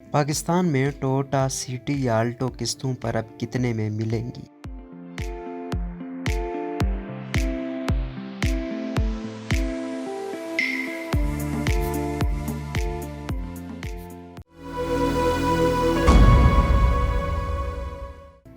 पाकिस्तान में Toyota city या Alto किस्तों पर अब कितने में मिलेंगी?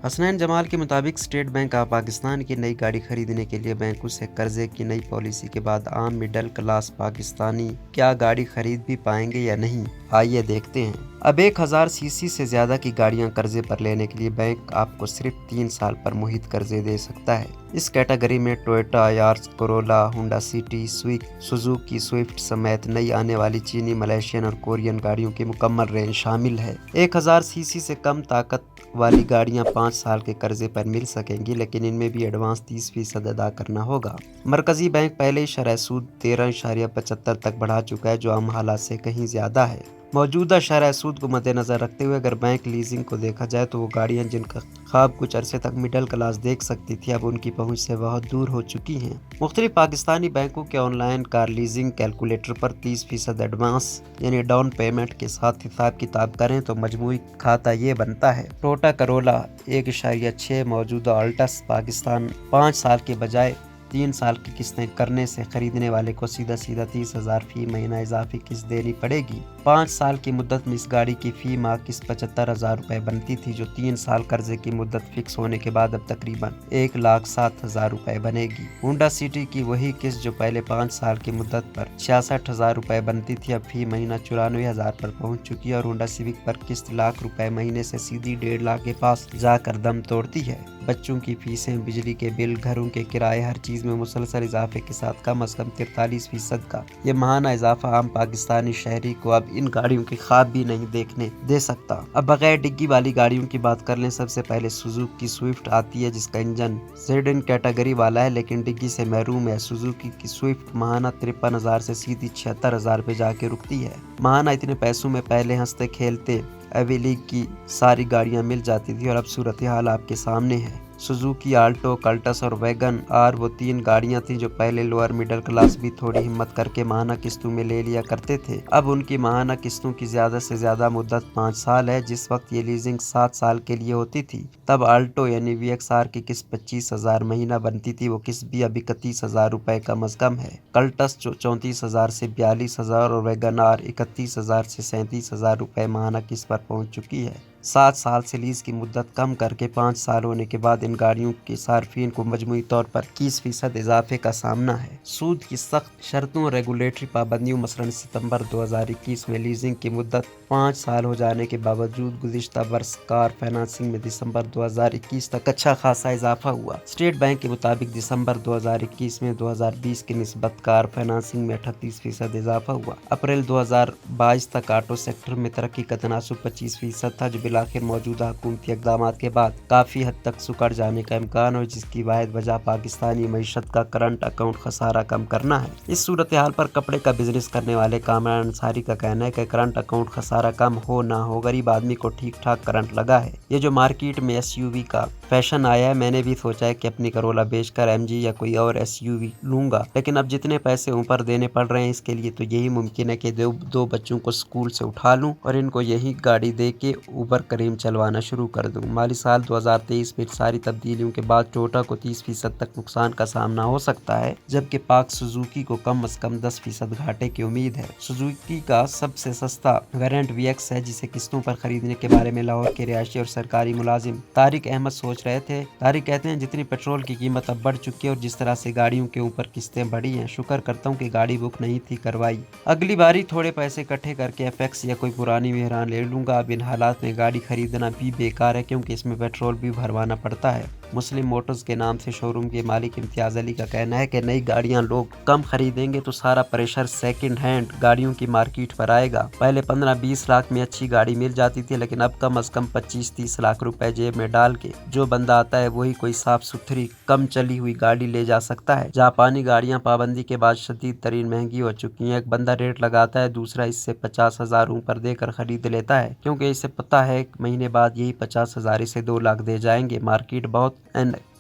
हसनैन जमाल के मुताबिक स्टेट बैंक ऑफ पाकिस्तान की नई गाड़ी खरीदने के लिए बैंकों से कर्जे की नई पॉलिसी के बाद आम मिडिल क्लास पाकिस्तानी क्या गाड़ी खरीद भी पाएंगे या नहीं, आइए देखते हैं। अब 1000 सीसी से ज्यादा की गाड़ियां कर्जे पर लेने के लिए बैंक आपको सिर्फ 3 साल पर मुहित कर्जे दे सकता है। इस कैटेगरी में Toyota Yaris, Corolla, Honda city, Suzuki Swift समेत नई आने वाली चीनी, मलेशियन और कोरियन गाड़ियों की मुकम्मल रेंज शामिल है। 1000 सीसी से कम ताकत वाली गाड़ियां 5 साल के कर्जे पर मिल सकेंगी, लेकिन इनमें भी एडवांस 30% अदा करना होगा। मरकजी बैंक पहले ही शरह सूद 13.75 तक बढ़ा चुका है, जो आम हालात से कहीं ज्यादा है। मौजूदा शरह सूद को मद्देनजर रखते हुए अगर बैंक लीजिंग को देखा जाए तो वो गाड़ियां जिनका ख्वाब कुछ अरसे तक मिडिल क्लास देख सकती थी, अब उनकी पहुंच से बहुत दूर हो चुकी हैं। मुख्तलिफ पाकिस्तानी बैंकों के ऑनलाइन कार लीजिंग कैलकुलेटर पर 30% एडवांस यानी डाउन पेमेंट के साथ हिसाब किताब करें तो मजमूई खाता ये बनता है। टोयोटा करोला 1.6, मौजूदा अल्टस पाकिस्तान 5 साल के बजाय 3 साल की किस्तें करने से खरीदने वाले को सीधा 30,000 फी महीना इजाफी किस्त देनी पड़ेगी। 5 साल की मुद्दत में इस गाड़ी की फी माह किस्त 75,000 रुपए बनती थी, जो 3 साल कर्जे की मुद्दत फिक्स होने के बाद अब तकरीबन 1,07,000 रुपए बनेगी। होंडा सिटी की वही किस्त जो पहले 5 साल की मुद्दत पर 66,000 रुपए बनती थी, अब फी महीना 94,000 पर पहुंच चुकी है और होंडा सिविक पर किस्त लाख रुपए महीने से सीधी 1.5 लाख के पास जाकर दम तोड़ती है। बच्चों की फीसें, बिजली के बिल, घरों के किराए, हर चीज में मुसलसल इजाफे के साथ कम अज कम 43% का ये महाना इजाफा आम पाकिस्तानी शहरी को अब इन गाड़ियों के ख्वाब भी नहीं देखने दे सकता। अब बगैर डिग्गी वाली गाड़ियों की बात कर लें, सबसे पहले सुजुकी स्विफ्ट आती है, जिसका इंजन सेडन कैटेगरी वाला है लेकिन डिग्गी से महरूम है। सुजुकी की स्विफ्ट महाना 53,000 से सीधी 76,000 पे जाके रुकती है। महाना इतने पैसों में पहले हंसते खेलते एवी लीग की सारी गाड़ियां मिल जाती थी और अब सूरत हाल आपके सामने है। सुजुकी आल्टो, कल्टस और वैगन आर वो 3 गाड़ियां थी जो पहले लोअर मिडिल क्लास भी थोड़ी हिम्मत करके माहाना किस्तों में ले लिया करते थे। अब उनकी माहाना किस्तों की ज्यादा से ज्यादा मुद्दत 5 साल है। जिस वक्त ये लीजिंग 7 साल के लिए होती थी, तब आल्टो यानी VXR की किस्त 25,000 महीना बनती थी। वो किस्त भी अब 31,000 रुपए कम अज कम है। कल्टस 34,000 से 42,000 और वैगन आर 31,000 से 37,000 रुपए माहाना किस्त पर पहुंच चुकी है। 7 साल से लीज की मुद्दत कम करके 5 साल होने के बाद इन गाड़ियों के सार्फिन को मजमूई तौर पर 21% इजाफे का सामना है। सूद की सख्त शर्तों और रेगुलेटरी पाबंदियों, मसलन सितंबर 2021 में लीजिंग की मुद्दत 5 साल हो जाने के बावजूद गुज़िश्ता बरस कार फाइनेंसिंग में दिसंबर 2021 तक अच्छा खासा इजाफा हुआ। स्टेट बैंक के मुताबिक दिसंबर 2021 में 2020 की निस्बत कार फाइनेंसिंग में 38% इजाफा हुआ। अप्रैल 2022 तक ऑटो सेक्टर में तरक्की का तनासुब 25% था, जो बिलाखिर मौजूदा हुकूमती इक़दामात के बाद काफ़ी हद तक सुकड़ जाने का इम्कान हो, जिसकी वाहिद वजह पाकिस्तानी मईशत का करंट अकाउंट खसारा कम करना है। इस सूरत हाल पर कपड़े का बिजनेस करने वाले कामरान अंसारी का कहना है कि करंट अकाउंट खसारा कम हो ना हो, गरीब आदमी को ठीक ठाक करंट लगा है। ये जो मार्केट में SUV का फैशन आया है, मैंने भी सोचा है कि अपनी करोला बेचकर MG या कोई और SUV लूंगा, लेकिन अब जितने पैसे ऊपर देने पड़ रहे हैं इसके लिए तो यही मुमकिन है कि दो बच्चों को स्कूल से उठा लूं और इनको यही गाड़ी दे के ऊबर करीम चलवाना शुरू कर दूं। माली साल 2023 में सारी तब्दीलियों के बाद टोयोटा को 30% तक नुकसान का सामना हो सकता है, जबकि पाक सुजुकी को कम से कम 10% घाटे की उम्मीद है। सुजुकी का सबसे सस्ता वेरिएंट VX है, जिसे किस्तों पर खरीदने के बारे में लाहौर के रिहायशी और सरकारी मुलाजिम तारिक अहमद सोच रहे थे। तारिक कहते हैं, जितनी पेट्रोल की कीमत अब बढ़ चुकी है और जिस तरह से गाड़ियों के ऊपर किस्तें बढ़ी हैं, शुक्र करता हूँ कि गाड़ी बुक नहीं थी करवाई। अगली बारी थोड़े पैसे इकट्ठे करके FX या कोई पुरानी मेहरान ले लूंगा। अब इन हालात में गाड़ी खरीदना भी बेकार है, क्योंकि इसमें पेट्रोल भी भरवाना पड़ता है। मुस्लिम मोटर्स के नाम से शोरूम के मालिक इम्तियाज अली का कहना है कि नई गाड़ियां लोग कम खरीदेंगे तो सारा प्रेशर सेकंड हैंड गाड़ियों की मार्केट पर आएगा। पहले 15-20 लाख में अच्छी गाड़ी मिल जाती थी, लेकिन अब कम से कम 25-30 लाख रुपए जेब में डाल के जो बंदा आता है वही कोई साफ सुथरी कम चली हुई गाड़ी ले जा सकता है। जापानी गाड़ियां पाबंदी के बाद शदीद तरीन महंगी हो चुकी हैं। एक बंदा रेट लगाता है, दूसरा इससे 50,000 ऊपर देकर खरीद लेता है, क्योंकि इसे पता है एक महीने बाद यही 50,000 इसे 2 लाख दे जाएंगे। मार्केट बहुत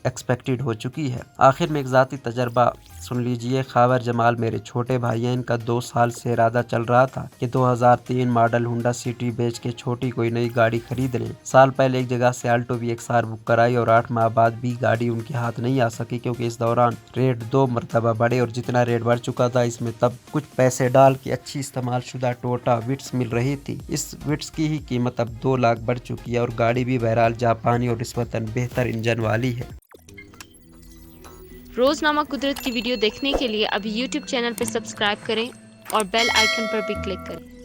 एक्सपेक्टेड हो चुकी है। आखिर में एक ज़ाती तजर्बा सुन लीजिए। खावर जमाल मेरे छोटे भाई हैं। इनका 2 साल से इरादा चल रहा था कि 2003 मॉडल होंडा सिटी बेच के छोटी कोई नई गाड़ी खरीद लें। साल पहले एक जगह से आल्टो VXR बुक कराई और 8 माह बाद भी गाड़ी उनके हाथ नहीं आ सकी, क्योंकि इस दौरान रेट 2 मरतबा बढ़े और जितना रेट बढ़ चुका था इसमें तब कुछ पैसे डाल के अच्छी इस्तेमाल शुदा टोयोटा विट्स मिल रही थी। इस विट्स की ही कीमत अब 2 लाख बढ़ चुकी है और गाड़ी भी बहरहाल जापानी और निस्बतन बेहतर इंजन वाली है। रोजनामा कुदरत की वीडियो देखने के लिए अभी YouTube चैनल पर सब्सक्राइब करें और बेल आइकन पर भी क्लिक करें।